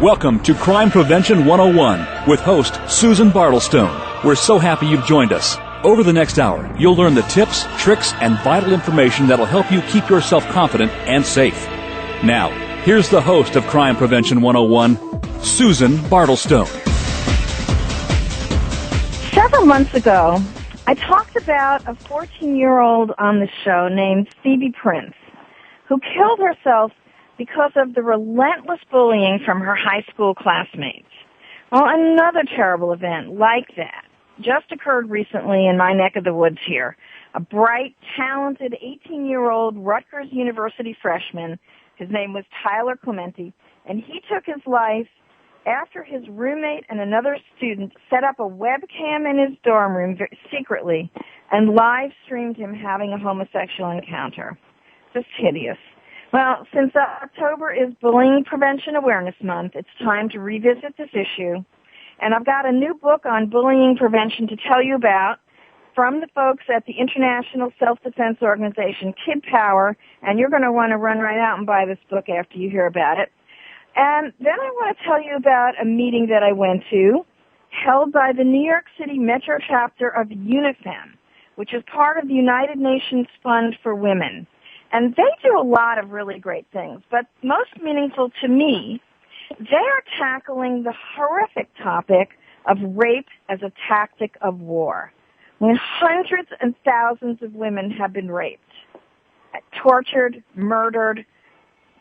Welcome to Crime Prevention 101 with host Susan Bartelstone. We're so happy you've joined us. Over the next hour, you'll learn the tips, tricks, and vital information that'll help you keep yourself confident and safe. Now, here's the host of Crime Prevention 101, Susan Bartelstone. Several months ago, I talked about a 14-year-old on the show named Phoebe Prince, who killed herself because of the relentless bullying from her high school classmates. Well, another terrible event like that just occurred recently in my neck of the woods here. A bright, talented 18-year-old Rutgers University freshman, his name was Tyler Clementi, and he took his life after his roommate and another student set up a webcam in his dorm room secretly and live-streamed him having a homosexual encounter. Just hideous. Well, since October is Bullying Prevention Awareness Month, it's time to revisit this issue. And I've got a new book on bullying prevention to tell you about from the folks at the International Self-Defense Organization, Kidpower, and you're going to want to run right out and buy this book after you hear about it. And then I want to tell you about a meeting that I went to held by the New York City Metro chapter of UNIFEM, which is part of the United Nations Fund for Women. And they do a lot of really great things, but most meaningful to me, they are tackling the horrific topic of rape as a tactic of war. I mean, hundreds and thousands of women have been raped, tortured, murdered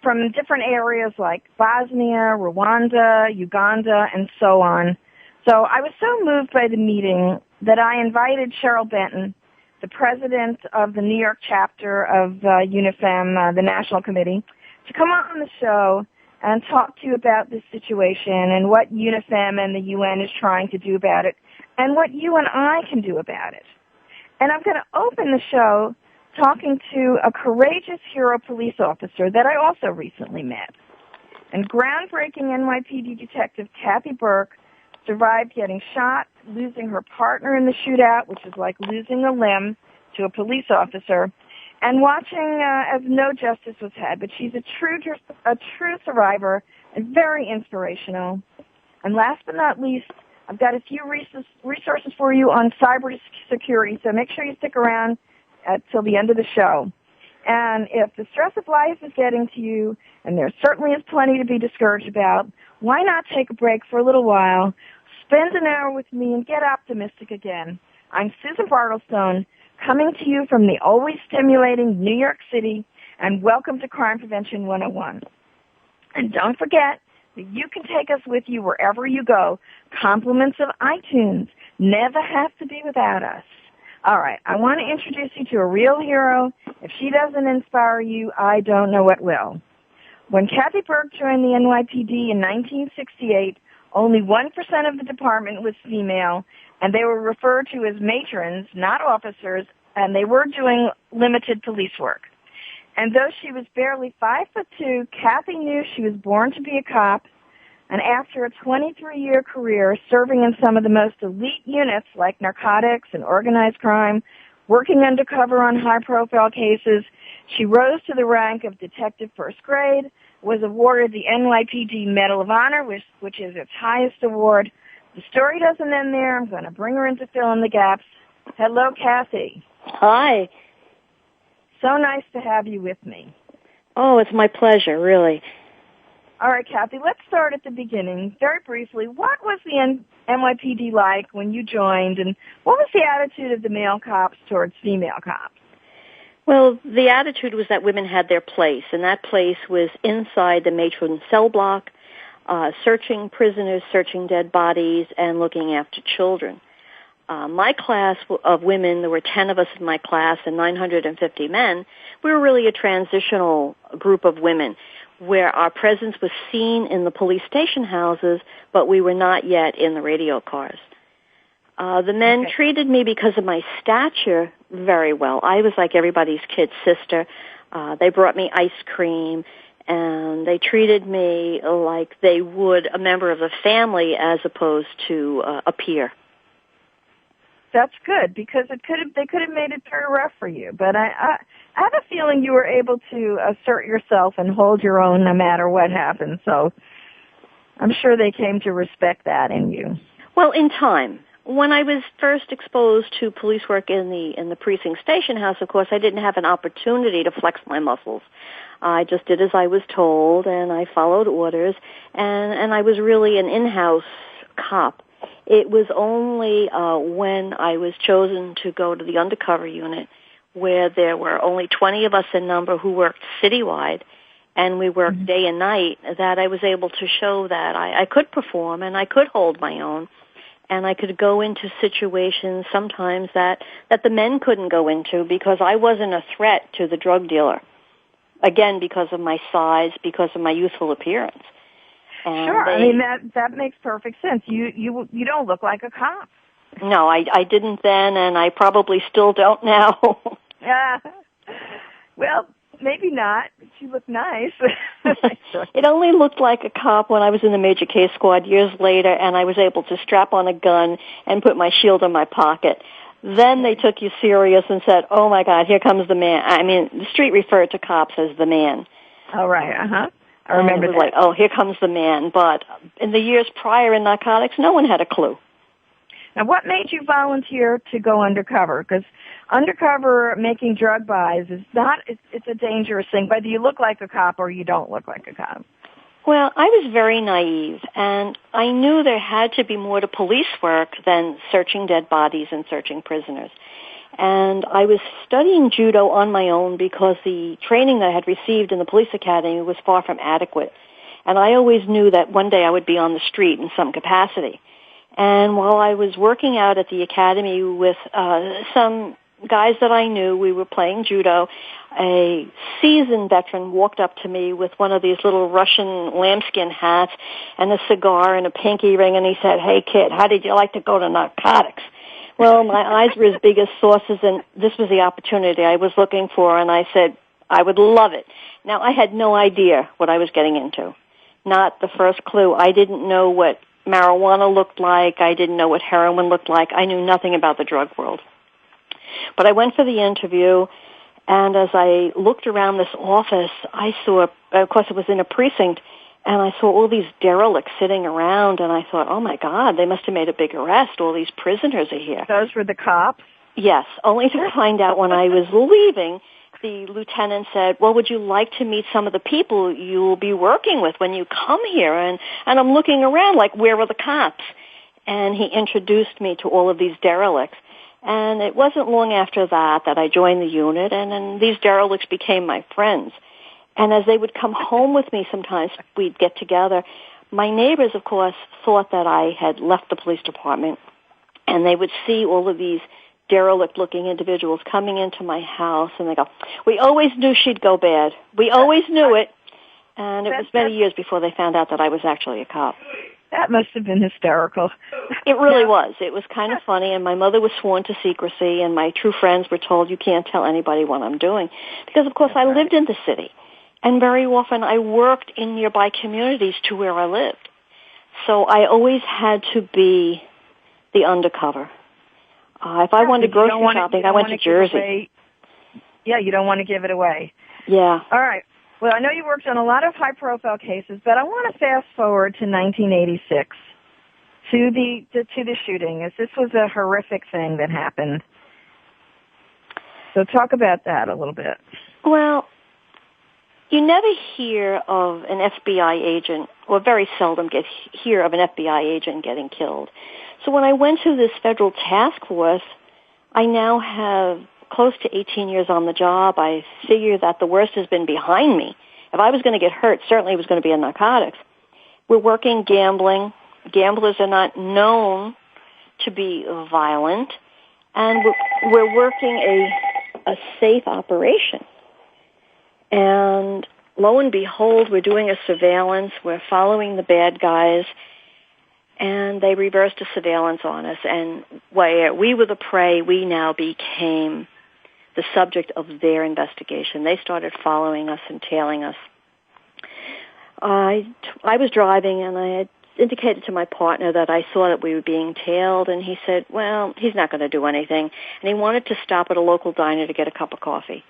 from different areas like Bosnia, Rwanda, Uganda, and so on. So I was so moved by the meeting that I invited Cheryl Benton, the president of the New York chapter of UNIFEM, the National Committee, to come on the show and talk to you about this situation and what UNIFEM and the UN is trying to do about it and what you and I can do about it. And I'm going to open the show talking to a courageous hero police officer that I also recently met. And groundbreaking NYPD detective Kathy Burke survived getting shot, losing her partner in the shootout, which is like losing a limb to a police officer, and watching as no justice was had. But she's a true survivor and very inspirational. And last but not least, I've got a few resources for you on cyber security, so make sure you stick around till the end of the show. And if the stress of life is getting to you, and there certainly is plenty to be discouraged about, why not take a break for a little while, spend an hour with me, and get optimistic again. I'm Susan Bartelstone, coming to you from the always stimulating New York City, and welcome to Crime Prevention 101. And don't forget that you can take us with you wherever you go. Compliments of iTunes never have to be without us. All right, I want to introduce you to a real hero. If she doesn't inspire you, I don't know what will. When Kathy Burke joined the NYPD in 1968, only 1% of the department was female, and they were referred to as matrons, not officers, and they were doing limited police work. And though she was barely 5'2", Kathy knew she was born to be a cop, and after a 23-year career serving in some of the most elite units like narcotics and organized crime, working undercover on high-profile cases, she rose to the rank of detective first grade, was awarded the NYPD Medal of Honor, which is its highest award. The story doesn't end there. I'm going to bring her in to fill in the gaps. Hello, Kathy. Hi. So nice to have you with me. Oh, it's my pleasure, really. All right, Kathy, let's start at the beginning. Very briefly, what was the NYPD like when you joined, and what was the attitude of the male cops towards female cops? Well, the attitude was that women had their place, and that place was inside the matron cell block, searching prisoners, searching dead bodies, and looking after children. My class of women, there were 10 of us in my class and 950 men. We were really a transitional group of women where our presence was seen in the police station houses, but we were not yet in the radio cars. The men treated me because of my stature very well. I was like everybody's kid's sister. They brought me ice cream, and they treated me like they would a member of the family as opposed to a peer. That's good, because they could have made it very rough for you. But I have a feeling you were able to assert yourself and hold your own no matter what happened. So I'm sure they came to respect that in you. Well, in time. When I was first exposed to police work in the precinct station house, of course, I didn't have an opportunity to flex my muscles. I just did as I was told, and I followed orders, and I was really an in-house cop. It was only when I was chosen to go to the undercover unit, where there were only 20 of us in number who worked citywide, and we worked day and night, that I was able to show that I could perform and I could hold my own. And I could go into situations sometimes that the men couldn't go into because I wasn't a threat to the drug dealer. Again, because of my size, because of my youthful appearance. And sure, I mean that makes perfect sense. You don't look like a cop. No, I didn't then, and I probably still don't now. Well, maybe not, but you look nice. It only looked like a cop when I was in the major case squad years later, and I was able to strap on a gun and put my shield in my pocket. Then they took you serious and said, oh, my God, here comes the man. I mean, the street referred to cops as the man. Oh, right, I remember that. It was that. like, oh, here comes the man. But in the years prior in narcotics, no one had a clue. Now, what made you volunteer to go undercover? Because undercover making drug buys is it's a dangerous thing, whether you look like a cop or you don't look like a cop. Well, I was very naive, and I knew there had to be more to police work than searching dead bodies and searching prisoners. And I was studying judo on my own because the training that I had received in the police academy was far from adequate. And I always knew that one day I would be on the street in some capacity. And while I was working out at the academy with some guys that I knew, we were playing judo, a seasoned veteran walked up to me with one of these little Russian lambskin hats and a cigar and a pinky ring, and he said, hey, kid, how did you like to go to narcotics? Well, my eyes were as big as saucers, and this was the opportunity I was looking for, and I said, I would love it. Now, I had no idea what I was getting into. Not the first clue. I didn't know what marijuana looked like. I didn't know what heroin looked like. I knew nothing about the drug world. But I went for the interview, and as I looked around this office, I saw, of course it was in a precinct, and I saw all these derelicts sitting around, and I thought, oh my God, they must have made a big arrest. All these prisoners are here. Those were the cops? Yes, only to find out when I was leaving, the lieutenant said, well, would you like to meet some of the people you will be working with when you come here? And I'm looking around like, where are the cops? And he introduced me to all of these derelicts. And it wasn't long after that I joined the unit, and then these derelicts became my friends. And as they would come home with me sometimes, we'd get together. My neighbors, of course, thought that I had left the police department, and they would see all of these derelict-looking individuals coming into my house, and they go, we always knew she'd go bad. We always knew it. And it was many years before they found out that I was actually a cop. That must have been hysterical. It really was. It was kind of funny, and my mother was sworn to secrecy, and my true friends were told, you can't tell anybody what I'm doing. Because, of course, I lived in the city, and very often I worked in nearby communities to where I lived. So I always had to be the undercover. If I wanted grocery shopping, I went to Jersey. Yeah, you don't want to give it away. Yeah. All right. Well, I know you worked on a lot of high-profile cases, but I want to fast forward to 1986 to the shooting, as this was a horrific thing that happened. So talk about that a little bit. Well, you never hear of an FBI agent, or very seldom hear of an FBI agent getting killed. So when I went to this federal task force, I now have close to 18 years on the job. I figure that the worst has been behind me. If I was going to get hurt, certainly it was going to be in narcotics. We're working gambling. Gamblers are not known to be violent. And we're working a safe operation. And lo and behold, we're doing a surveillance. We're following the bad guys. And they reversed the surveillance on us. And where we were the prey, we now became the subject of their investigation. They started following us and tailing us. I was driving, and I had indicated to my partner that I saw that we were being tailed, and he said, well, he's not going to do anything. And he wanted to stop at a local diner to get a cup of coffee.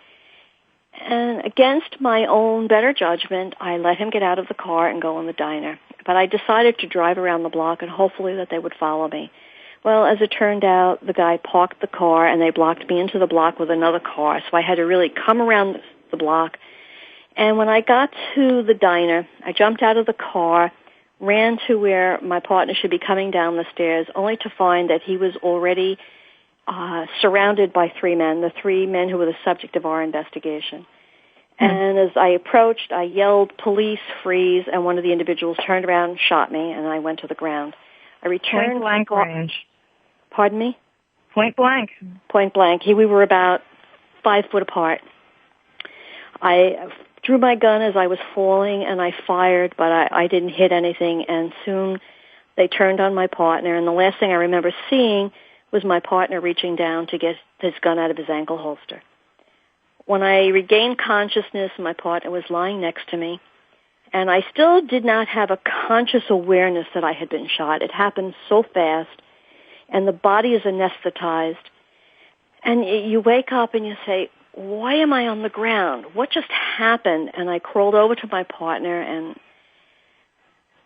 And against my own better judgment, I let him get out of the car and go in the diner. But I decided to drive around the block and hopefully that they would follow me. Well, as it turned out, the guy parked the car and they blocked me into the block with another car. So I had to really come around the block. And when I got to the diner, I jumped out of the car, ran to where my partner should be coming down the stairs, only to find that he was already surrounded by three men, the three men who were the subject of our investigation. And as I approached, I yelled, "Police, freeze," and one of the individuals turned around and shot me, and I went to the ground. I returned. Point blank range. Pardon me? Point blank. Point blank. We were about 5 foot apart. I drew my gun as I was falling, and I fired, but I didn't hit anything, and soon they turned on my partner, and the last thing I remember seeing was my partner reaching down to get his gun out of his ankle holster. When I regained consciousness, my partner was lying next to me, and I still did not have a conscious awareness that I had been shot. It happened so fast, and the body is anesthetized, and you wake up and you say, why am I on the ground? What just happened? And I crawled over to my partner, and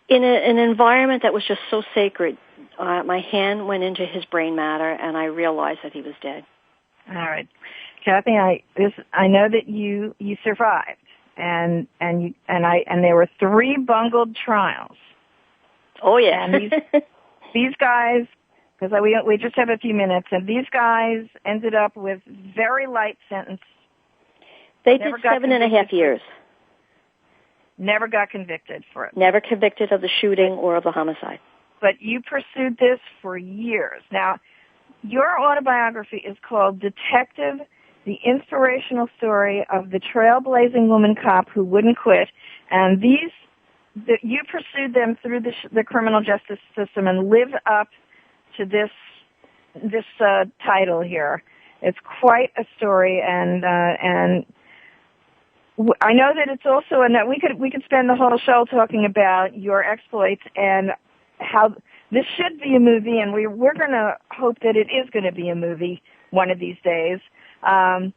in an environment that was just so sacred, my hand went into his brain matter, and I realized that he was dead. All right. Kathy, I know that you survived, and there were 3 bungled trials. Oh yeah. And these guys, because we just have a few minutes, and these guys ended up with very light sentence. They did 7.5 years. Never got convicted for it. Never convicted of the shooting or of the homicide. But you pursued this for years. Now, your autobiography is called Detective: The Inspirational Story of the Trailblazing Woman Cop Who Wouldn't Quit. And you pursued them through the criminal justice system and lived up to this title here. It's quite a story, and I know that it's also, and that we could spend the whole show talking about your exploits and how this should be a movie, and we're going to hope that it is going to be a movie one of these days. Do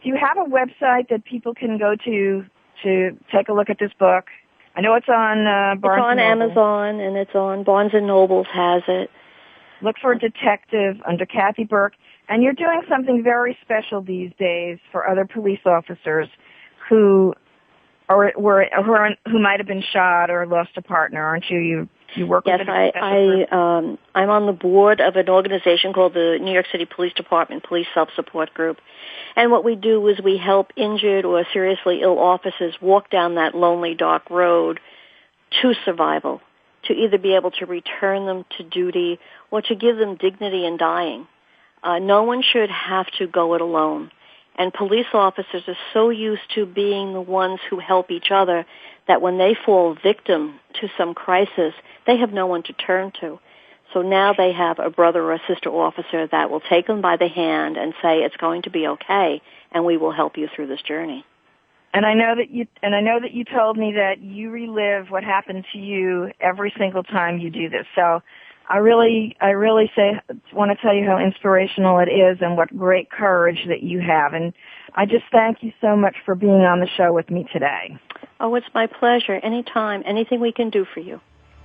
you have a website that people can go to take a look at this book? I know it's on Barnes It's on Amazon, and it's on Barnes & Noble has it. Look for Detective under Kathy Burke. And you're doing something very special these days for other police officers who might have been shot or lost a partner, aren't you? You work with a special group. I'm on the board of an organization called the New York City Police Department Police Self-Support Group. And what we do is we help injured or seriously ill officers walk down that lonely, dark road to survival, to either be able to return them to duty or to give them dignity in dying. No one should have to go it alone. And police officers are so used to being the ones who help each other that when they fall victim to some crisis, they have no one to turn to. So now they have a brother or a sister officer that will take them by the hand and say, it's going to be okay, and we will help you through this journey. And I know that you told me that you relive what happened to you every single time you do this. So I really want to tell you how inspirational it is and what great courage that you have. And I just thank you so much for being on the show with me today. Oh, it's my pleasure. Anytime, anything we can do for you.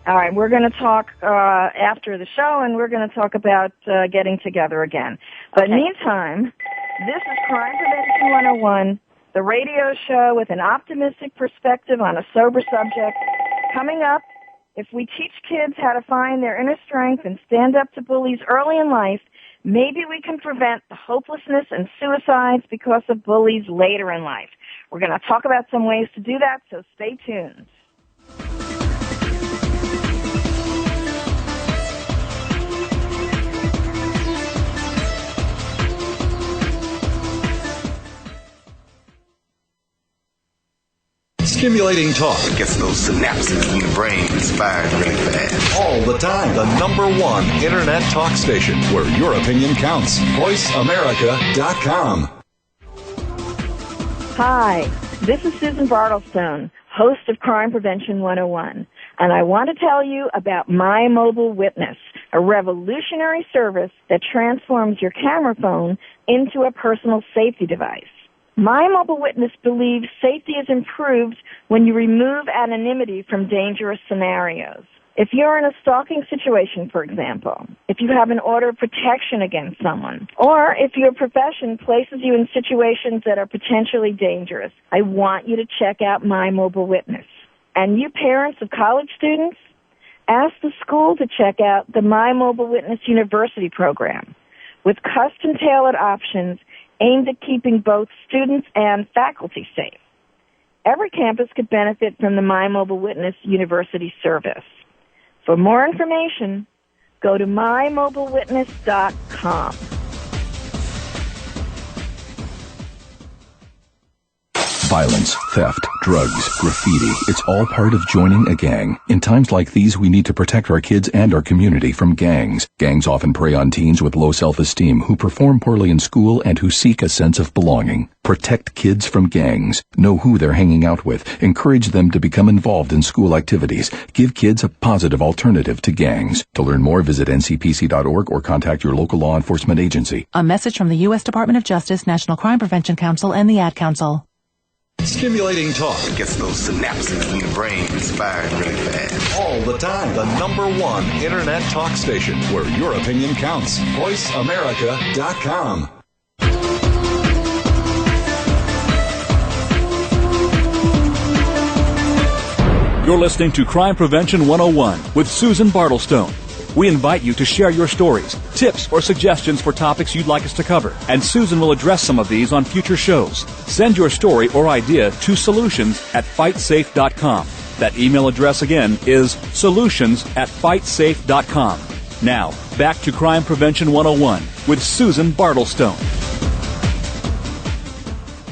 All right, we're going to talk after the show, and we're going to talk about getting together again. But okay. Meantime, this is Crime Prevention 101, the radio show with an optimistic perspective on a sober subject. Coming up, if we teach kids how to find their inner strength and stand up to bullies early in life, maybe we can prevent the hopelessness and suicides because of bullies later in life. We're going to talk about some ways to do that, so stay tuned. Stimulating talk. It gets those synapses in the brain firing really fast. All the time. The #1 Internet talk station where your opinion counts. VoiceAmerica.com. Hi, this is Susan Bartelstone, host of Crime Prevention 101, and I want to tell you about My Mobile Witness, a revolutionary service that transforms your camera phone into a personal safety device. My Mobile Witness believes safety is improved when you remove anonymity from dangerous scenarios. If you're in a stalking situation, for example, if you have an order of protection against someone, or if your profession places you in situations that are potentially dangerous, I want you to check out My Mobile Witness. And you parents of college students, ask the school to check out the My Mobile Witness University program with custom-tailored options aimed at keeping both students and faculty safe. Every campus could benefit from the My Mobile Witness University service. For more information, go to mymobilewitness.com. Violence, theft, drugs, graffiti, it's all part of joining a gang. In times like these, we need to protect our kids and our community from gangs. Gangs often prey on teens with low self-esteem who perform poorly in school and who seek a sense of belonging. Protect kids from gangs. Know who they're hanging out with. Encourage them to become involved in school activities. Give kids a positive alternative to gangs. To learn more, visit ncpc.org or contact your local law enforcement agency. A message from the U.S. Department of Justice, National Crime Prevention Council, and the Ad Council. Stimulating talk. It gets those synapses in the brain firing really fast. All the time. The #1 Internet talk station where your opinion counts. VoiceAmerica.com. You're listening to Crime Prevention 101 with Susan Bartelstone. We invite you to share your stories, tips, or suggestions for topics you'd like us to cover, and Susan will address some of these on future shows. Send your story or idea to solutions@fightsafe.com. That email address again is solutions@fightsafe.com. Now, back to Crime Prevention 101 with Susan Bartelstone.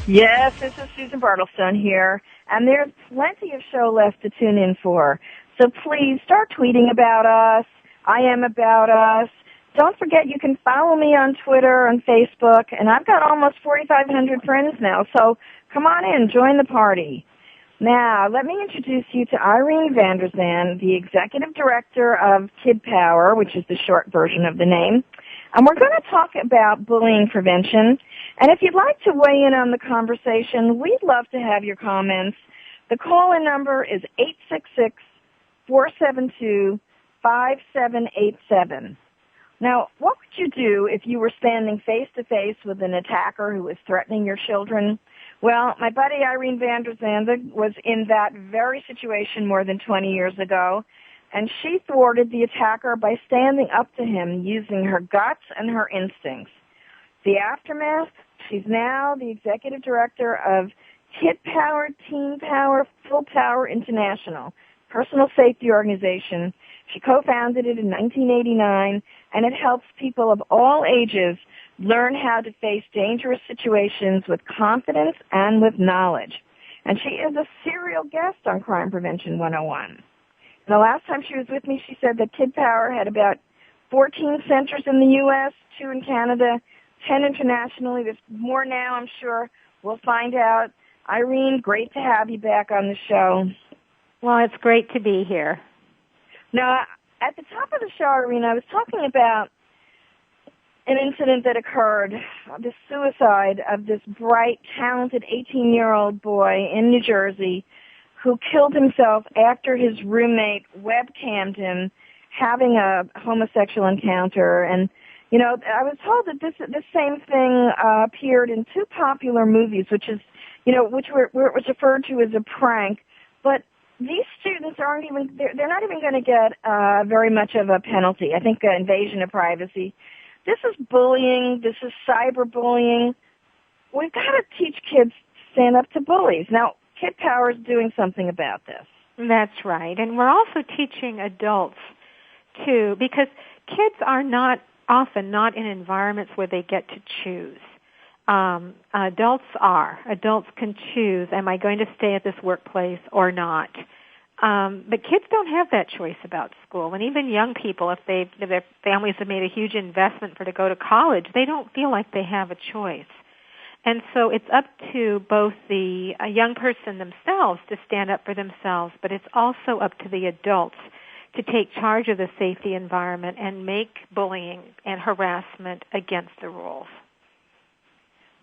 Yes, this is Susan Bartelstone here, and there's plenty of show left to tune in for. So please start tweeting about us. I am about us. Don't forget you can follow me on Twitter and Facebook, and I've got almost 4,500 friends now, so come on in, join the party. Now, let me introduce you to Irene van der Zande, the Executive Director of Kidpower, which is the short version of the name. And we're going to talk about bullying prevention. And if you'd like to weigh in on the conversation, we'd love to have your comments. The call-in number is 866-472-5787. Now, what would you do if you were standing face-to-face with an attacker who was threatening your children? Well, my buddy Irene van der Zande was in that very situation more than 20 years ago, and she thwarted the attacker by standing up to him using her guts and her instincts. The aftermath, she's now the Executive Director of Kidpower, Teen Power, Full Power International, personal safety organization. She co-founded it in 1989, and it helps people of all ages learn how to face dangerous situations with confidence and with knowledge. And she is a serial guest on Crime Prevention 101. The last time she was with me, she said that Kidpower had about 14 centers in the U.S., 2 in Canada, 10 internationally. There's more now, I'm sure. We'll find out. Irene, great to have you back on the show. Well, it's great to be here. Now, at the top of the show, Irene, I was talking about an incident that occurred, the suicide of this bright, talented 18-year-old boy in New Jersey who killed himself after his roommate webcammed him having a homosexual encounter. And, you know, I was told that this same thing appeared in 2 popular movies, which was referred to as a prank. But these students they're not even going to get very much of a penalty. I think invasion of privacy. This is bullying. This is cyberbullying. We've got to teach kids to stand up to bullies. Now, Kidpower is doing something about this. That's right. And we're also teaching adults, too, because kids are often not in environments where they get to choose. Adults are. Adults can choose, am I going to stay at this workplace or not? But kids don't have that choice about school. And even young people, if their families have made a huge investment to go to college, they don't feel like they have a choice. And so it's up to both the young person themselves to stand up for themselves, but it's also up to the adults to take charge of the safety environment and make bullying and harassment against the rules.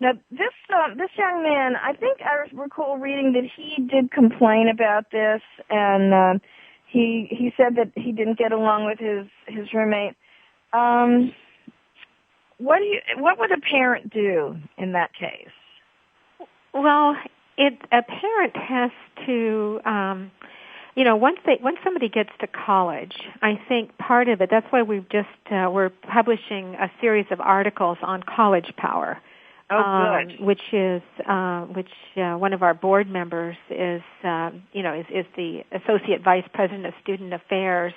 Now, this young man, I think I recall reading that he did complain about this, and he said that he didn't get along with his roommate. What would a parent do in that case? Well, a parent has to, once somebody gets to college, I think part of it. That's why we're publishing a series of articles on college power. Oh, good. Which one of our board members is the Associate Vice President of Student Affairs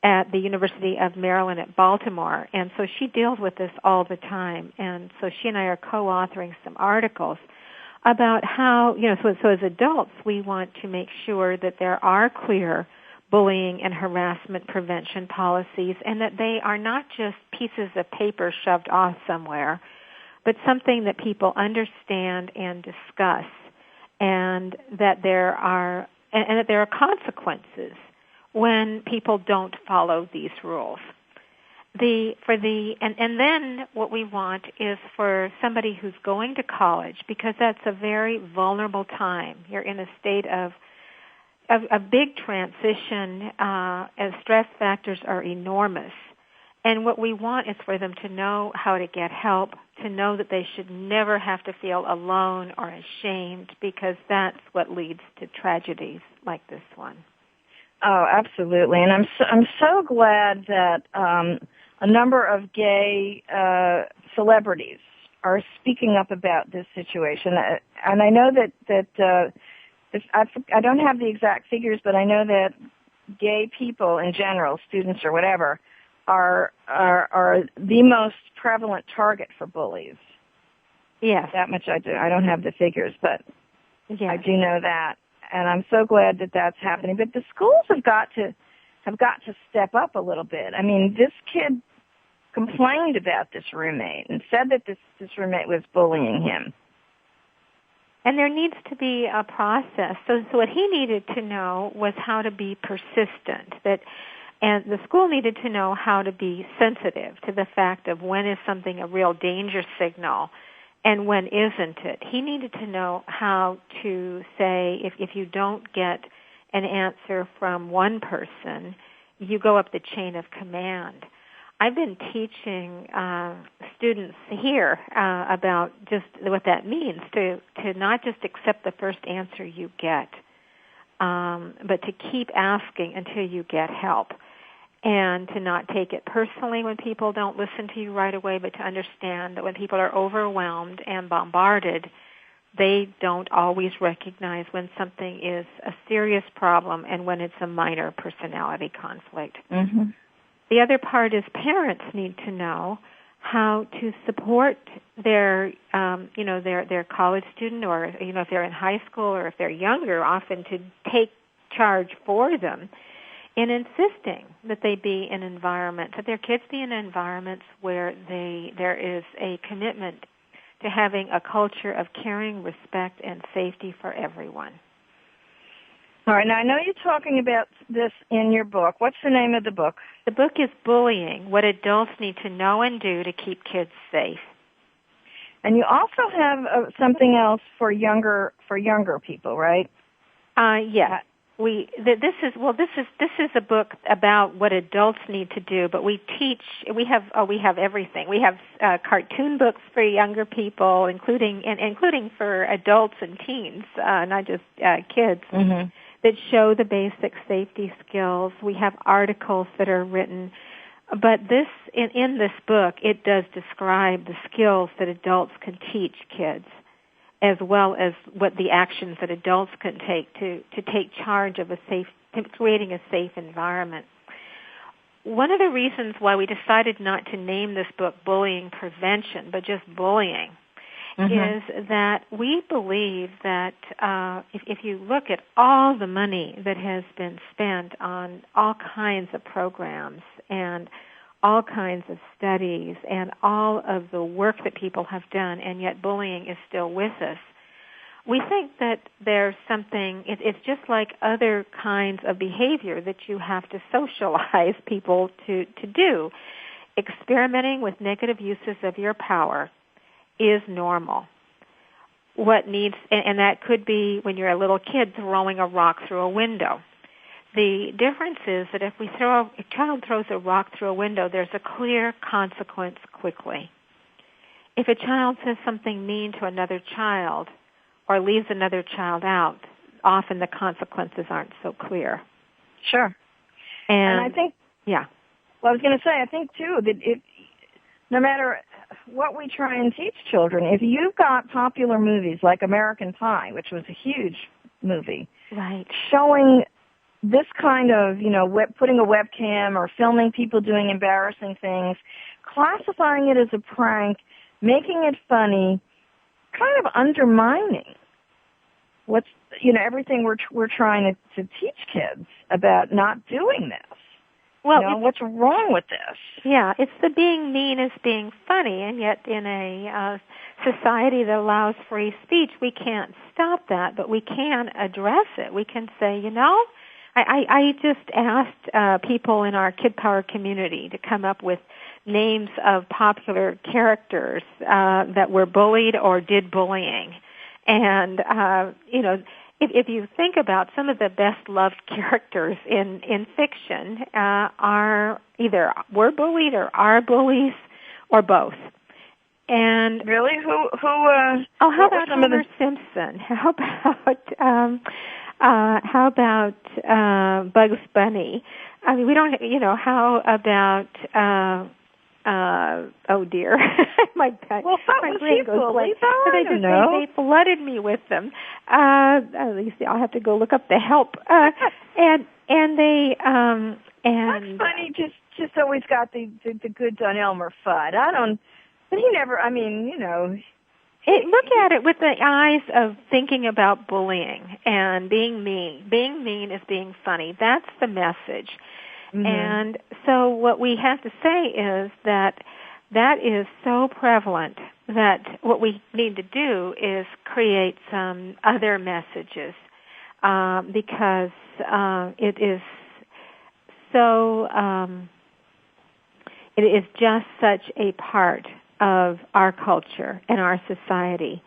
at the University of Maryland at Baltimore, and so she deals with this all the time. And so she and I are co-authoring some articles about how, so as adults, we want to make sure that there are clear bullying and harassment prevention policies, and that they are not just pieces of paper shoved off somewhere, but something that people understand and discuss, and that there are consequences when people don't follow these rules. And then what we want is for somebody who's going to college, because that's a very vulnerable time. You're in a state of a big transition, as stress factors are enormous. And what we want is for them to know how to get help, to know that they should never have to feel alone or ashamed, because that's what leads to tragedies like this one. Oh, absolutely. And I'm so glad that a number of gay celebrities are speaking up about this situation. And I know that I don't have the exact figures, but I know that gay people in general, students or whatever, are the most prevalent target for bullies. Yes. That much I do. I don't have the figures, but yes. I do know that. And I'm so glad that that's happening. But the schools have got to step up a little bit. I mean, this kid complained about this roommate and said that this roommate was bullying him. And there needs to be a process. So what he needed to know was how to be persistent. And the school needed to know how to be sensitive to the fact of when is something a real danger signal and when isn't it. He needed to know how to say, if you don't get an answer from one person, you go up the chain of command. I've been teaching students here about just what that means, to not just accept the first answer you get, but to keep asking until you get help. And to not take it personally when people don't listen to you right away, but to understand that when people are overwhelmed and bombarded, they don't always recognize when something is a serious problem and when it's a minor personality conflict. Mm-hmm. The other part is parents need to know how to support their college student, or, if they're in high school or if they're younger, often to take charge for them in insisting that they be in environments, that their kids be in environments where there is a commitment to having a culture of caring, respect, and safety for everyone. All right. Now, I know you're talking about this in your book. What's the name of the book? The book is Bullying: What Adults Need to Know and Do to Keep Kids Safe. And you also have something else for younger people, right? Yes. This is a book about what adults need to do, but we have everything. We have cartoon books for younger people, including for adults and teens, not just kids, mm-hmm. that show the basic safety skills. We have articles that are written, but in this book, it does describe the skills that adults can teach kids, as well as what the actions that adults can take to take charge of creating a safe environment. One of the reasons why we decided not to name this book Bullying Prevention, but just Bullying, mm-hmm. is that we believe that if you look at all the money that has been spent on all kinds of programs and all kinds of studies and all of the work that people have done, and yet bullying is still with us, we think that there's something, it's just like other kinds of behavior that you have to socialize people to do. Experimenting with negative uses of your power is normal. what needs, and that could be when you're a little kid throwing a rock through a window. The difference is that if a child throws a rock through a window, there's a clear consequence quickly. If a child says something mean to another child or leaves another child out, often the consequences aren't so clear. Sure. And I think, yeah. Well, I was going to say, I think, too, that no matter what we try and teach children, if you've got popular movies like American Pie, which was a huge movie, right, showing this kind of, putting a webcam or filming people doing embarrassing things, classifying it as a prank, making it funny, kind of undermining everything we're trying to teach kids about not doing this. Well, what's wrong with this? Yeah, it's the being mean as being funny, and yet in a society that allows free speech, we can't stop that, but we can address it. We can say, I just asked people in our Kidpower community to come up with names of popular characters that were bullied or did bullying. And, if you think about some of the best loved characters in fiction are either were bullied or are bullies or both. And really, who? How about Homer Simpson? How about Bugs Bunny? I mean, we don't. How about? Oh dear, my brain goes blank. They flooded me with them. At least I'll have to go look up the help. And they and Bugs Bunny just always got the goods on Elmer Fudd. But he never. I mean, look at it with the eyes of thinking about bullying and being mean. Being mean is being funny. That's the message. Mm-hmm. And so what we have to say is that is so prevalent that what we need to do is create some other messages because it is so it is just such a part of our culture and our society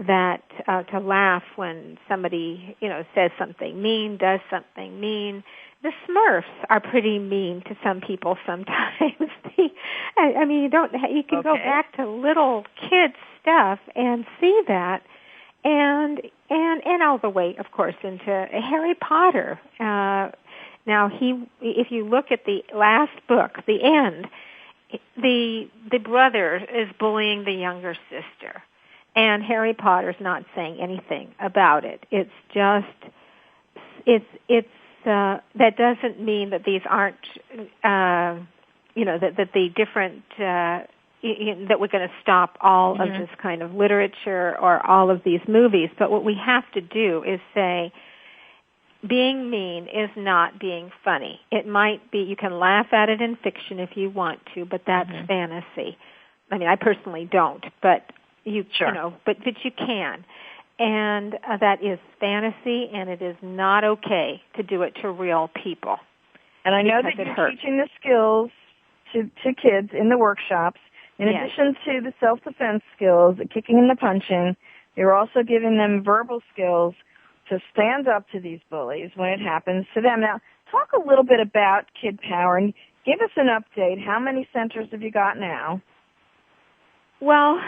that to laugh when somebody says something mean, does something mean. The Smurfs are pretty mean to some people sometimes. I mean, you can go back to little kids stuff and see that, and all the way, of course, into Harry Potter. Now, if you look at the last book, the end, the brother is bullying the younger sister, and Harry Potter's not saying anything about it. It's just, that doesn't mean that these aren't, that the different, that we're going to stop all mm-hmm. of this kind of literature or all of these movies. But what we have to do is say, being mean is not being funny. It might be, you can laugh at it in fiction if you want to, but that's mm-hmm. fantasy. I mean, I personally don't, but but you can. And that is fantasy, and it is not okay to do it to real people. And I know that you're teaching the skills to kids in the workshops. In addition to the self-defense skills, the kicking and the punching, you're also giving them verbal skills to stand up to these bullies when it happens to them. Now, talk a little bit about Kidpower and give us an update. How many centers have you got now? Well,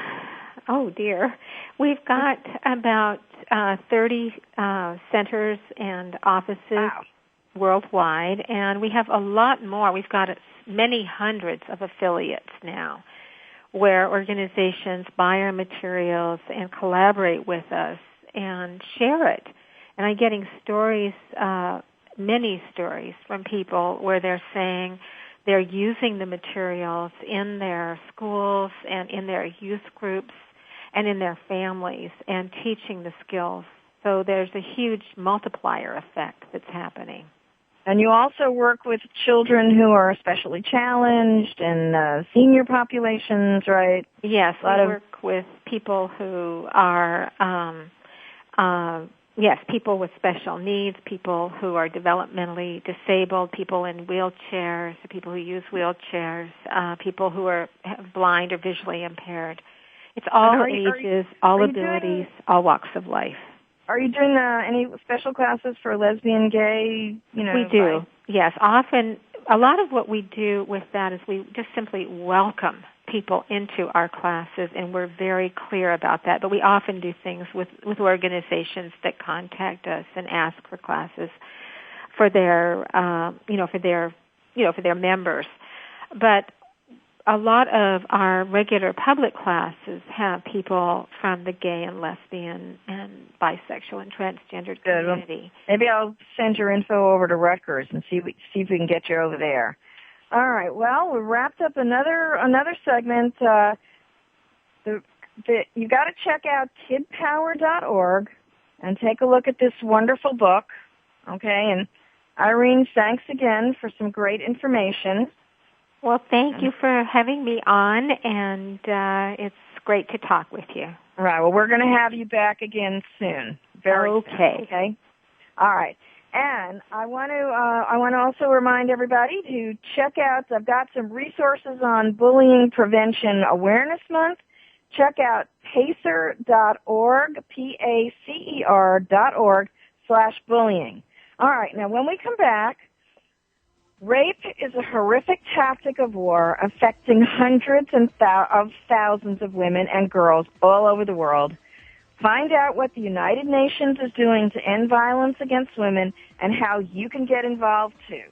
oh dear. We've got about 30 centers and offices worldwide, and we have a lot more. We've got many hundreds of affiliates now where organizations buy our materials and collaborate with us and share it. And I'm getting stories, many stories from people where they're saying they're using the materials in their schools and in their youth groups and in their families and teaching the skills. So there's a huge multiplier effect that's happening. And you also work with children who are especially challenged and senior populations, right? Yes, we work with people who are, people with special needs, people who are developmentally disabled, people in wheelchairs, people who use wheelchairs, people who are blind or visually impaired. It's all ages, all abilities, all walks of life. Are you doing any special classes for lesbian, gay, We do, yes. Often, a lot of what we do with that is we just simply welcome people into our classes, and we're very clear about that. But we often do things with organizations that contact us and ask for classes for their, for their members. But a lot of our regular public classes have people from the gay and lesbian and bisexual and transgender community. Well, maybe I'll send your info over to Rutgers and see if we can get you over there. All right. Well, we wrapped up another segment. You got to check out kidpower.org and take a look at this wonderful book. Okay. And Irene, thanks again for some great information. Well, thank you for having me on, and it's great to talk with you. All right. Well, we're going to have you back again soon. Very soon. Okay. All right. And I want to also remind everybody to check out. I've got some resources on Bullying Prevention Awareness Month. Check out pacer.org, pacer.org/bullying. All right. Now, when we come back. Rape is a horrific tactic of war affecting hundreds of thousands of women and girls all over the world. Find out what the United Nations is doing to end violence against women and how you can get involved too.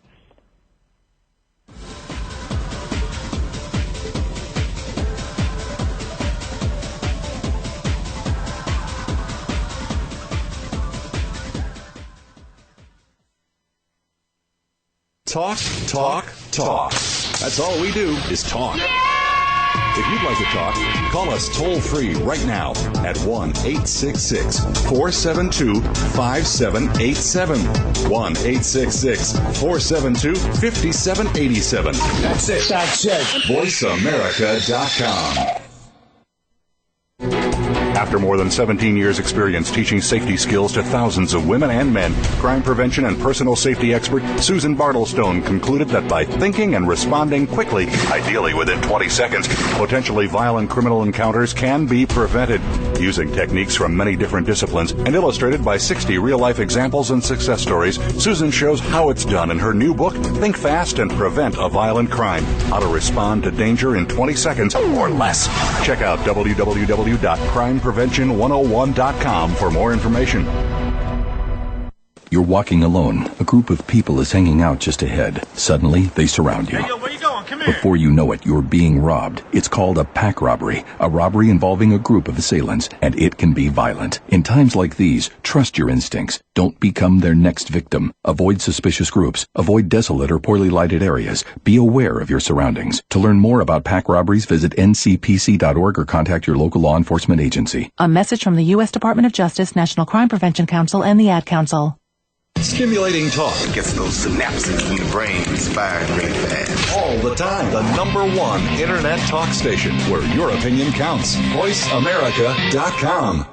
Talk, talk, talk. That's all we do is talk. If you'd like to talk, call us toll-free right now at 1-866-472-5787. 1-866-472-5787. That's it. VoiceAmerica.com. After more than 17 years' experience teaching safety skills to thousands of women and men, crime prevention and personal safety expert Susan Bartelstone concluded that by thinking and responding quickly, ideally within 20 seconds, potentially violent criminal encounters can be prevented. Using techniques from many different disciplines and illustrated by 60 real-life examples and success stories, Susan shows how it's done in her new book, Think Fast and Prevent a Violent Crime: How to Respond to Danger in 20 Seconds or Less. Check out www.crimeprevention101.com for more information. You're walking alone. A group of people is hanging out just ahead. Suddenly, they surround you. Hey, yo, where you going? Come here. Before you know it, you're being robbed. It's called a pack robbery, a robbery involving a group of assailants, and it can be violent. In times like these, trust your instincts. Don't become their next victim. Avoid suspicious groups. Avoid desolate or poorly lighted areas. Be aware of your surroundings. To learn more about pack robberies, visit ncpc.org or contact your local law enforcement agency. A message from the U.S. Department of Justice, National Crime Prevention Council, and the Ad Council. Stimulating talk. It gets those synapses in the brain firing really fast. All the time. The #1 Internet talk station where your opinion counts. VoiceAmerica.com.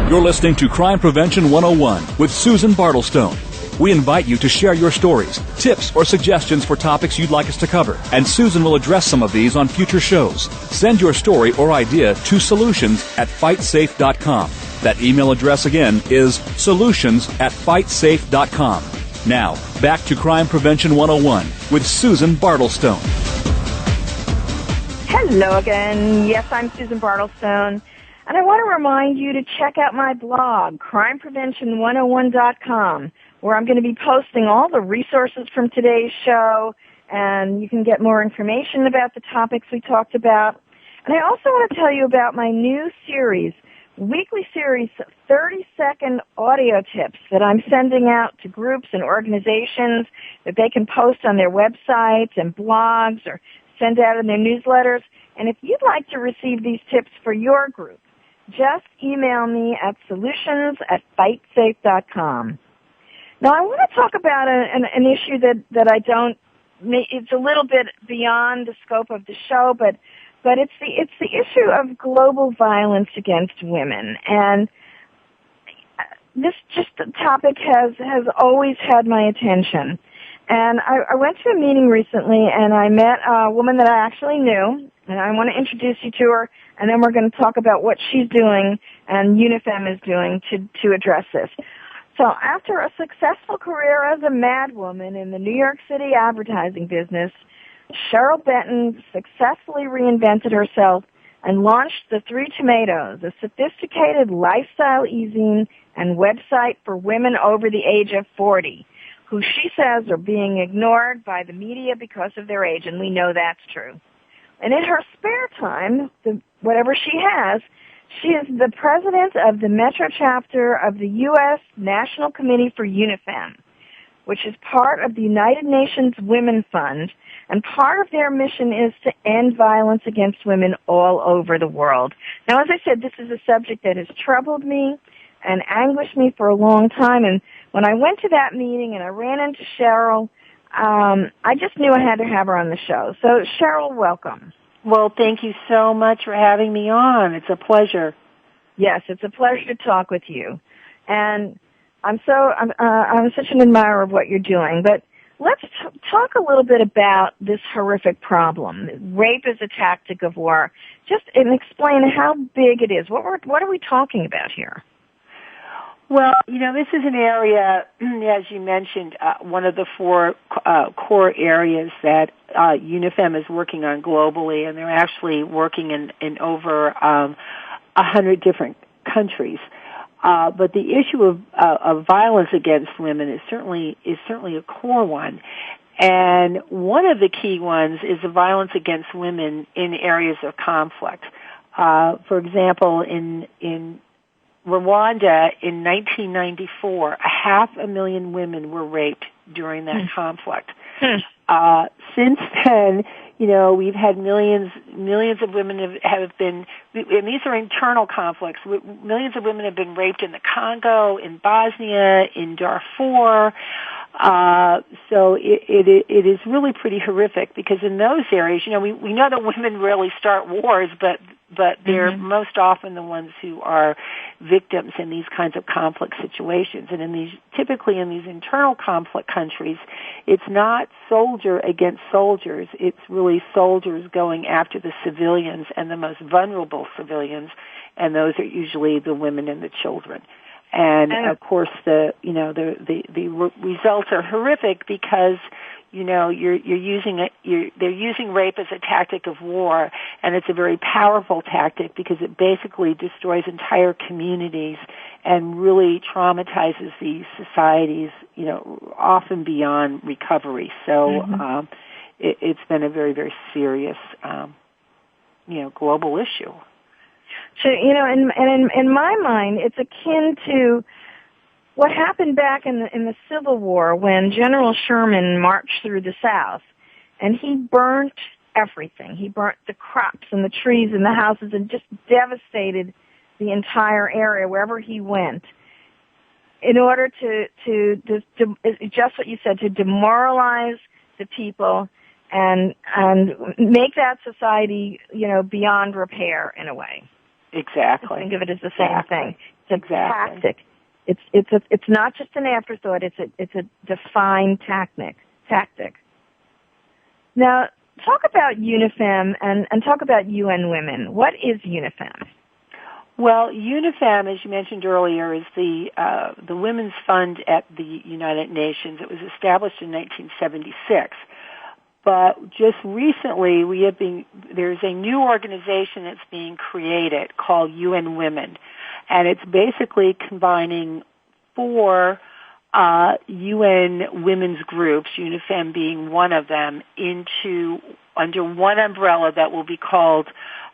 You're listening to Crime Prevention 101 with Susan Bartelstone. We invite you to share your stories, tips, or suggestions for topics you'd like us to cover, and Susan will address some of these on future shows. Send your story or idea to solutions@fightsafe.com. That email address again is solutions@fightsafe.com. Now, back to Crime Prevention 101 with Susan Bartelstone. Hello again. Yes, I'm Susan Bartelstone. And I want to remind you to check out my blog, crimeprevention101.com, where I'm going to be posting all the resources from today's show, and you can get more information about the topics we talked about. And I also want to tell you about my new series, weekly series, 30-second audio tips that I'm sending out to groups and organizations that they can post on their websites and blogs or send out in their newsletters. And if you'd like to receive these tips for your group, just email me at solutions@fightsafe.com. Now, I want to talk about an issue that I don't. It's a little bit beyond the scope of the show, but it's the issue of global violence against women, and this topic has always had my attention. And I went to a meeting recently, and I met a woman that I actually knew, and I want to introduce you to her, and then we're going to talk about what she's doing and UNIFEM is doing to address this. So after a successful career as a madwoman in the New York City advertising business, Cheryl Benton successfully reinvented herself and launched the Three Tomatoes, a sophisticated lifestyle e-zine and website for women over the age of 40, who she says are being ignored by the media because of their age, and we know that's true. And in her spare time, whatever she has, she is the president of the Metro chapter of the U.S. National Committee for UNIFEM, which is part of the United Nations Women Fund, and part of their mission is to end violence against women all over the world. Now, as I said, this is a subject that has troubled me and anguished me for a long time, and when I went to that meeting and I ran into Cheryl, I just knew I had to have her on the show. So, Cheryl, welcome. Well, thank you so much for having me on. It's a pleasure. Yes, it's a pleasure to talk with you. And I'm such an admirer of what you're doing. But let's talk a little bit about this horrific problem. Rape is a tactic of war. And explain how big it is. What are we talking about here? Well, this is an area, as you mentioned, one of the four core areas that UNIFEM is working on globally, and they're actually working in over 100 different countries. But the issue of violence against women is certainly a core one. And one of the key ones is the violence against women in areas of conflict. For example, in Rwanda in 1994, 500,000 women were raped during that conflict. Since then, we've had millions of women have been, and these are internal conflicts. Millions of women have been raped in the Congo, in Bosnia, in Darfur. So it is really pretty horrific, because in those areas, we know that women rarely start wars, but they're most often the ones who are victims in these kinds of conflict situations. And typically in these internal conflict countries, it's not soldier against soldiers. It's really soldiers going after the civilians and the most vulnerable civilians, and those are usually the women and the children. And of course, the results are horrific, because they're using rape as a tactic of war, and it's a very powerful tactic because it basically destroys entire communities and really traumatizes these societies, often beyond recovery. So it's been a very, very serious, global issue. So, in my mind, it's akin to what happened back in the Civil War when General Sherman marched through the South, and he burnt everything. He burnt the crops and the trees and the houses and just devastated the entire area wherever he went, in order to just what you said, to demoralize the people and make that society, beyond repair in a way. Exactly. I think of it as the same thing. It's a tactic. It's not just an afterthought. It's a defined tactic. Now, talk about UNIFEM and talk about UN Women. What is UNIFEM? Well, UNIFEM, as you mentioned earlier, is the Women's Fund at the United Nations. It was established in 1976. But just recently, there's a new organization that's being created called UN Women, and it's basically combining 4 UN women's groups, UNIFEM being one of them, under one umbrella that will be called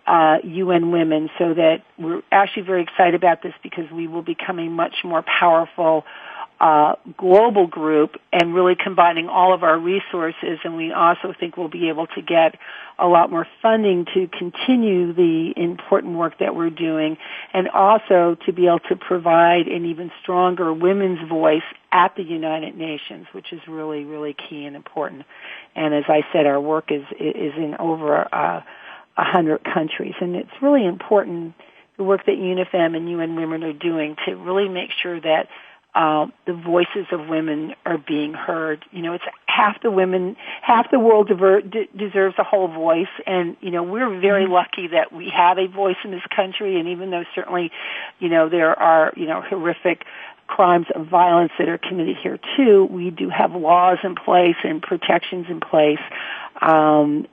UN Women. So that we're actually very excited about this, because we will become a much more powerful global group and really combining all of our resources, and we also think we'll be able to get a lot more funding to continue the important work that we're doing, and also to be able to provide an even stronger women's voice at the United Nations, which is really, really key and important. And as I said, our work is in over 100 countries, and it's really important, the work that UNIFEM and UN Women are doing, to really make sure that the voices of women are being heard. It's half the world deserves a whole voice, and we're very lucky that we have a voice in this country. And even though certainly, there are horrific crimes of violence that are committed here too, we do have laws in place and protections in place, and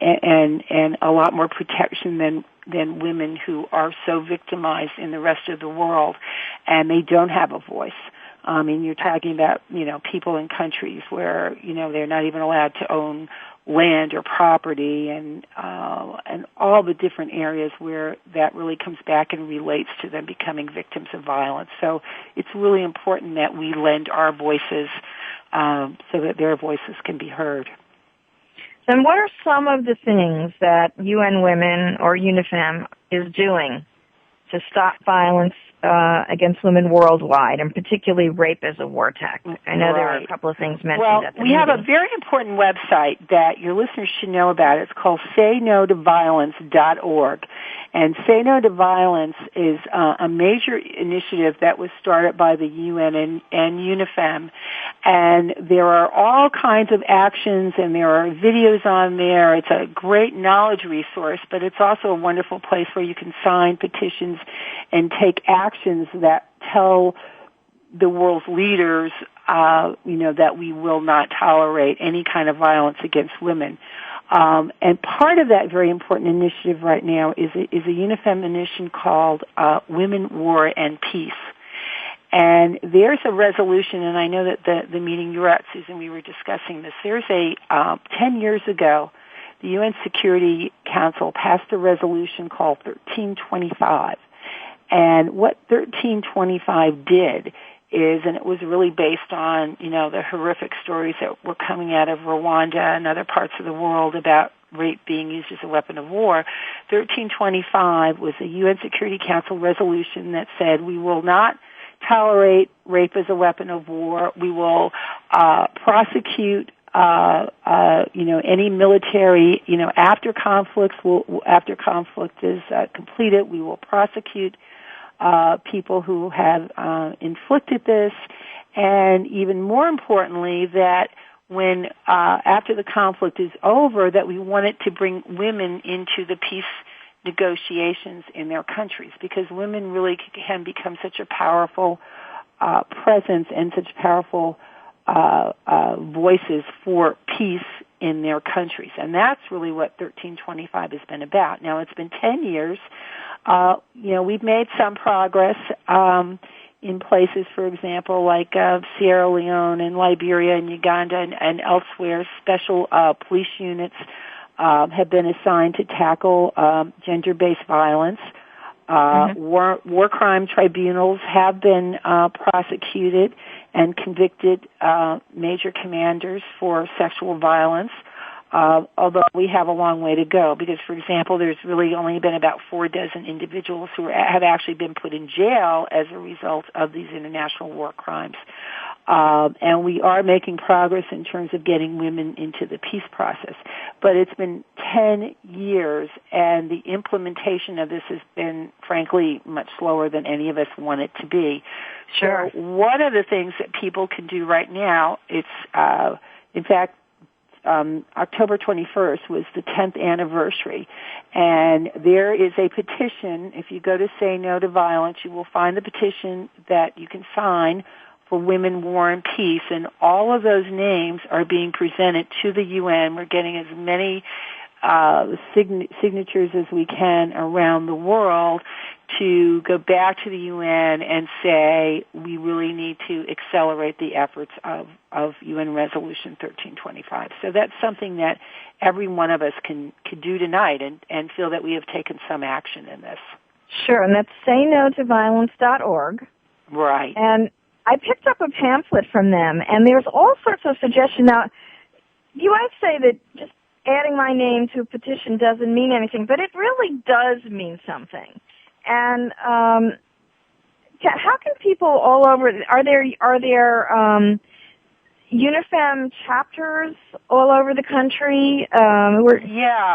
a lot more protection than women who are so victimized in the rest of the world, and they don't have a voice. I mean, you're talking about, people in countries where, they're not even allowed to own land or property, and all the different areas where that really comes back and relates to them becoming victims of violence. So it's really important that we lend our voices so that their voices can be heard. And what are some of the things that UN Women or UNIFEM is doing to stop violence against women worldwide, and particularly rape as a war tactic? I know there are a couple of things mentioned at the meeting. We have a very important website that your listeners should know about. It's called saynotoviolence.org. And Say No to Violence is a major initiative that was started by the UN and UNIFEM. And there are all kinds of actions, and there are videos on there. It's a great knowledge resource, but it's also a wonderful place where you can sign petitions and take actions that tell the world's leaders, that we will not tolerate any kind of violence against women. And part of that very important initiative right now is a UNIFEM initiative called Women, War, and Peace. And there's a resolution, and I know that the meeting you were at, Susan, we were discussing this. There's 10 years ago, the UN Security Council passed a resolution called 1325. And what 1325 did is, and it was really based on, the horrific stories that were coming out of Rwanda and other parts of the world about rape being used as a weapon of war. 1325 was a UN Security Council resolution that said we will not tolerate rape as a weapon of war. We will prosecute any military, after conflict is completed, we will prosecute people who have inflicted this, and even more importantly, that when after the conflict is over, that we wanted to bring women into the peace negotiations in their countries, because women really can become such a powerful presence and such powerful voices for peace in their countries. And that's really what 1325 has been about. Now, it's been 10 years. We've made some progress in places, for example, like Sierra Leone and Liberia and Uganda and elsewhere. Special police units have been assigned to tackle gender-based violence. War crime tribunals have been prosecuted and convicted major commanders for sexual violence, although we have a long way to go because, for example, there's really only been about 4 dozen individuals who have actually been put in jail as a result of these international war crimes. And we are making progress in terms of getting women into the peace process. But it's been 10 years, and the implementation of this has been, frankly, much slower than any of us want it to be. Sure. So one of the things that people can do right now, it's, in fact, October 21st was the 10th anniversary, and there is a petition. If you go to Say No to Violence, you will find the petition that you can sign for Women, War, and Peace, and all of those names are being presented to the UN. We're getting as many signatures as we can around the world to go back to the UN and say we really need to accelerate the efforts of UN Resolution 1325. So that's something that every one of us can do tonight and feel that we have taken some action in this. Sure, and that's saynotoviolence.org. Right. And I picked up a pamphlet from them, and there's all sorts of suggestions. Now, you might say that just adding my name to a petition doesn't mean anything, but it really does mean something. And how can people all over, are there UNIFEM chapters all over the country? UNIFEM,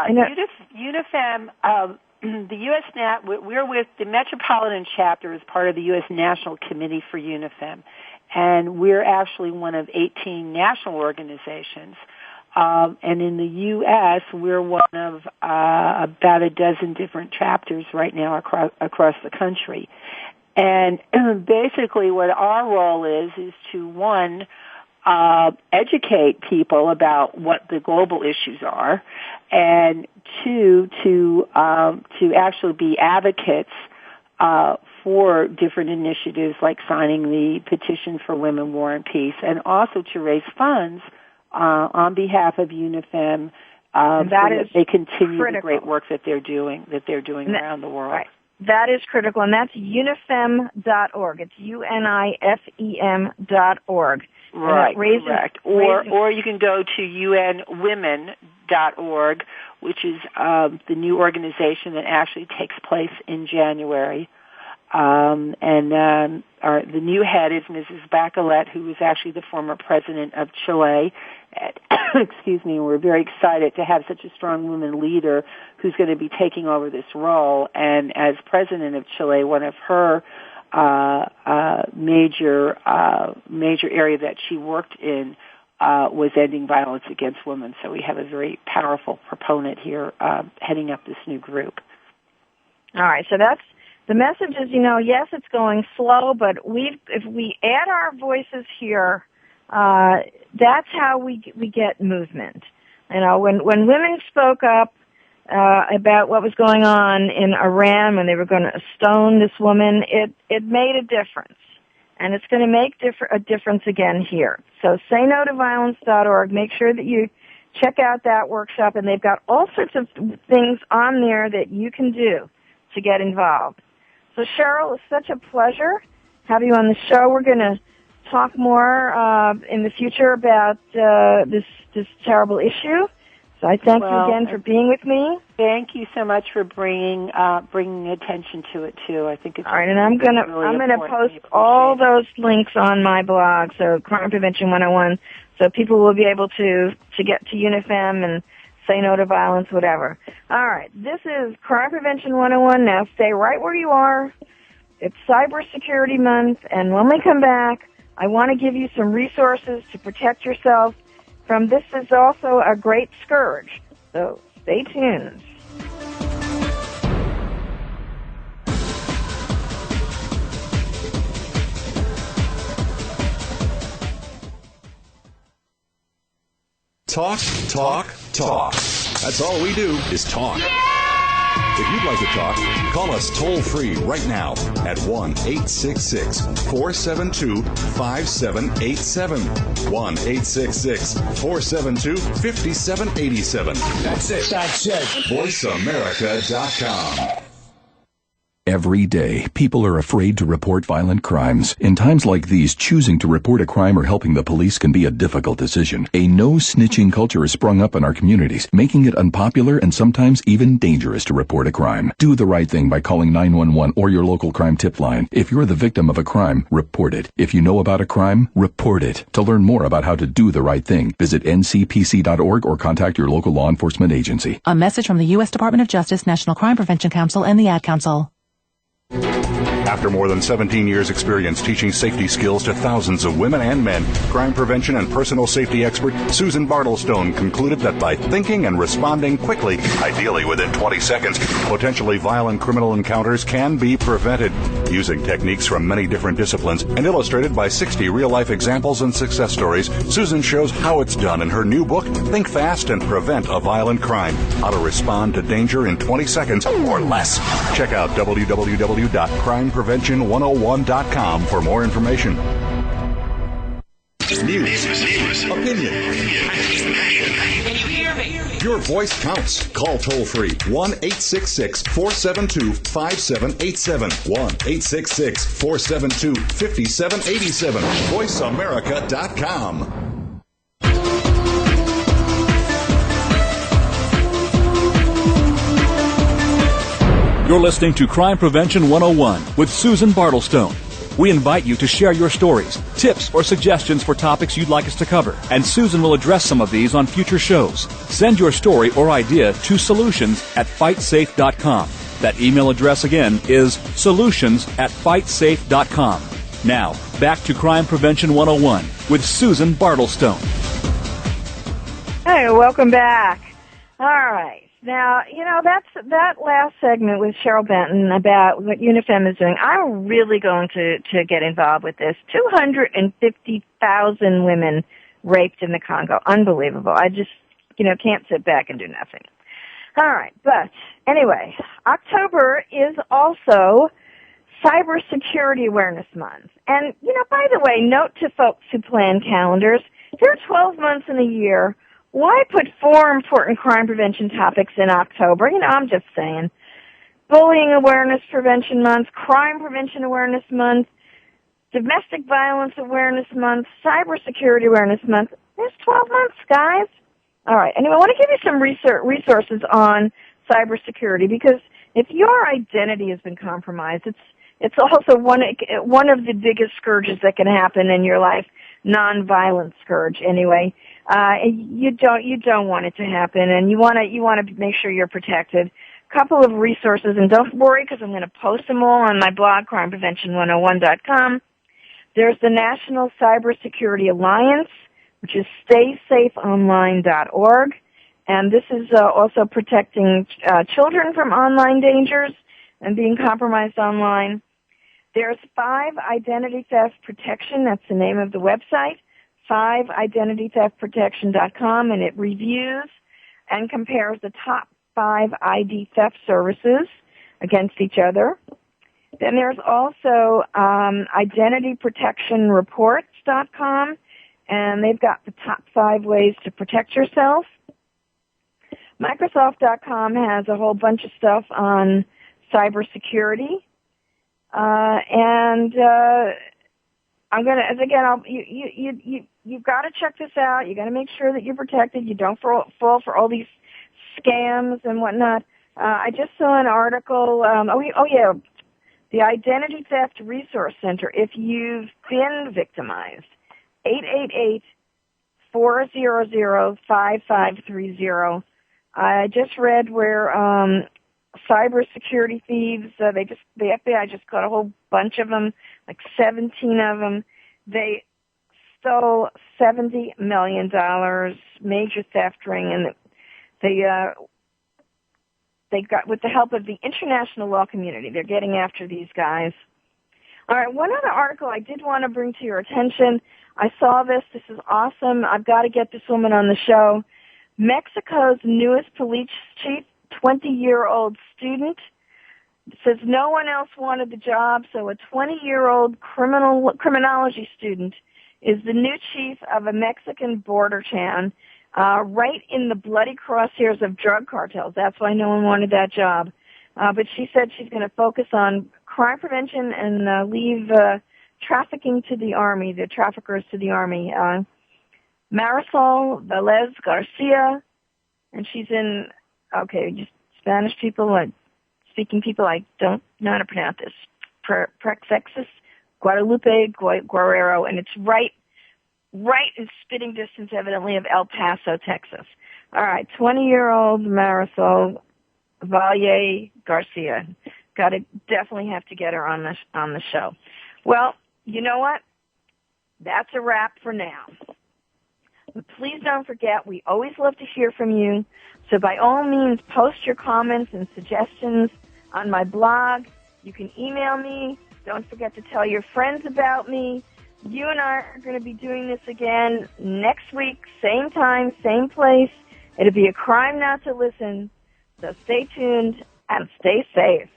the U.S. we're with the Metropolitan chapter as part of the U.S. National Committee for UNIFEM, and we're actually one of 18 national organizations. And in the U.S., we're one of about a dozen different chapters right now across the country. And basically what our role is to, one, educate people about what the global issues are, and two, to actually be advocates for different initiatives like signing the petition for Women, War, and Peace, and also to raise funds on behalf of UNIFEM so that they continue the great work that they're doing around the world. Right. That is critical, and that's unifem.org. It's UNIFEM.org. Right, correct. Or you can go to unwomen.org, which is the new organization that actually takes place in January. The new head is Mrs. Bachelet, who is actually the former president of Chile. Excuse me. We're very excited to have such a strong woman leader who's going to be taking over this role. And as president of Chile, one of her major area that she worked in was ending violence against women. So we have a very powerful proponent here heading up this new group. All right. So that's the message is, yes, it's going slow, but if we add our voices here, that's how we get movement. When women spoke up about what was going on in Iran when they were going to stone this woman, it made a difference, and it's going to make a difference again here. So saynotoviolence.org. Make sure that you check out that workshop, and they've got all sorts of things on there that you can do to get involved. So Cheryl, it's such a pleasure to have you on the show. We're going to talk more in the future about this terrible issue. So I thank you again for being with me. Thank you so much for bringing attention to it too. I think it's all right, and I'm going to post all those links on my blog. So Crime Prevention 101, so people will be able to get to UNIFEM and say no to violence, whatever. All right, this is Crime Prevention 101. Now stay right where you are. It's Cybersecurity Month, and when we come back, I want to give you some resources to protect yourself from this is also a great scourge. So stay tuned. Talk, talk, talk. That's all we do is talk. If you'd like to talk, call us toll-free right now at 1-866-472-5787. 1-866-472-5787. That's it. VoiceAmerica.com. Every day, people are afraid to report violent crimes. In times like these, choosing to report a crime or helping the police can be a difficult decision. A no-snitching culture has sprung up in our communities, making it unpopular and sometimes even dangerous to report a crime. Do the right thing by calling 911 or your local crime tip line. If you're the victim of a crime, report it. If you know about a crime, report it. To learn more about how to do the right thing, visit ncpc.org or contact your local law enforcement agency. A message from the U.S. Department of Justice, National Crime Prevention Council, and the Ad Council. After more than 17 years' experience teaching safety skills to thousands of women and men, crime prevention and personal safety expert Susan Bartelstone concluded that by thinking and responding quickly, ideally within 20 seconds, potentially violent criminal encounters can be prevented. Using techniques from many different disciplines and illustrated by 60 real-life examples and success stories, Susan shows how it's done in her new book, Think Fast and Prevent a Violent Crime, How to Respond to Danger in 20 Seconds or Less. Check out www.crimeprevention101.com for more information. News, opinion. Can you hear me? Your voice counts. Call toll-free 1-866-472-5787. 1-866-472-5787. VoiceAmerica.com. You're listening to Crime Prevention 101 with Susan Bartelstone. We invite you to share your stories, tips, or suggestions for topics you'd like us to cover, and Susan will address some of these on future shows. Send your story or idea to solutions@fightsafe.com. That email address again is solutions@fightsafe.com. Now, back to Crime Prevention 101 with Susan Bartelstone. Hey, welcome back. All right. Now, that last segment with Cheryl Benton about what UNIFEM is doing, I'm really going to get involved with this. 250,000 women raped in the Congo. Unbelievable. I just, can't sit back and do nothing. All right. But anyway, October is also Cybersecurity Awareness Month. And, by the way, note to folks who plan calendars, there are 12 months in a year. Why put 4 important crime prevention topics in October? I'm just saying. Bullying Awareness Prevention Month, Crime Prevention Awareness Month, Domestic Violence Awareness Month, Cybersecurity Awareness Month. There's 12 months, guys. All right. Anyway, I want to give you some resources on cybersecurity, because if your identity has been compromised, it's also one of the biggest scourges that can happen in your life. Non-violent scourge, anyway. You don't want it to happen, and you want to make sure you're protected. Couple of resources, and don't worry, because I'm going to post them all on my blog, crimeprevention101.com. There's the National Cybersecurity Alliance, which is staysafeonline.org, and this is also protecting children from online dangers and being compromised online. There's 5 Identity Theft Protection. That's the name of the website, 5identitytheftprotection.com, and it reviews and compares the top 5 ID theft services against each other. Then there's also identityprotectionreports.com, and they've got the top 5 ways to protect yourself. Microsoft.com has a whole bunch of stuff on cybersecurity. I'm gonna, you've got to check this out. You got to make sure that you're protected. You don't fall for all these scams and whatnot. I just saw an article. The Identity Theft Resource Center. If you've been victimized, 888-400-5530. I just read where cybersecurity thieves, the FBI just caught a whole bunch of them, like 17 of them. They stole $70 million, major theft ring, and they got, with the help of the international law community, they're getting after these guys. All right, one other article I did want to bring to your attention. I saw this. This is awesome. I've got to get this woman on the show. Mexico's newest police chief, 20-year-old student, says no one else wanted the job, so a 20-year-old criminology student is the new chief of a Mexican border town, right in the bloody crosshairs of drug cartels. That's why no one wanted that job. But she said she's going to focus on crime prevention and leave trafficking to the Army, the traffickers to the Army. Marisol Velez Garcia, and she's in, just Spanish people, speaking people, I don't know how to pronounce this, Praxexis, Guadalupe, Guerrero, and it's right in spitting distance, evidently, of El Paso, Texas. All right, 20-year-old Marisol Valle Garcia. Definitely have to get her on the show. Well, you know what? That's a wrap for now. But please don't forget, we always love to hear from you. So by all means, post your comments and suggestions on my blog. You can email me. Don't forget to tell your friends about me. You and I are going to be doing this again next week, same time, same place. It'll be a crime not to listen. So stay tuned and stay safe.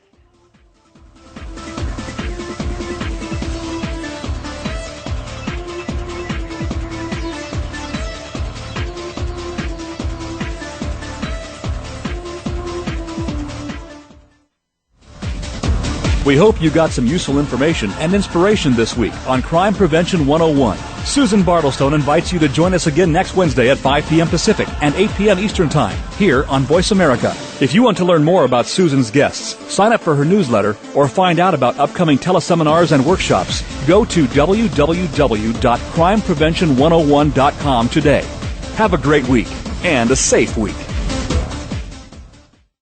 We hope you got some useful information and inspiration this week on Crime Prevention 101. Susan Bartelstone invites you to join us again next Wednesday at 5 p.m. Pacific and 8 p.m. Eastern Time here on Voice America. If you want to learn more about Susan's guests, sign up for her newsletter, or find out about upcoming teleseminars and workshops, go to www.crimeprevention101.com today. Have a great week and a safe week.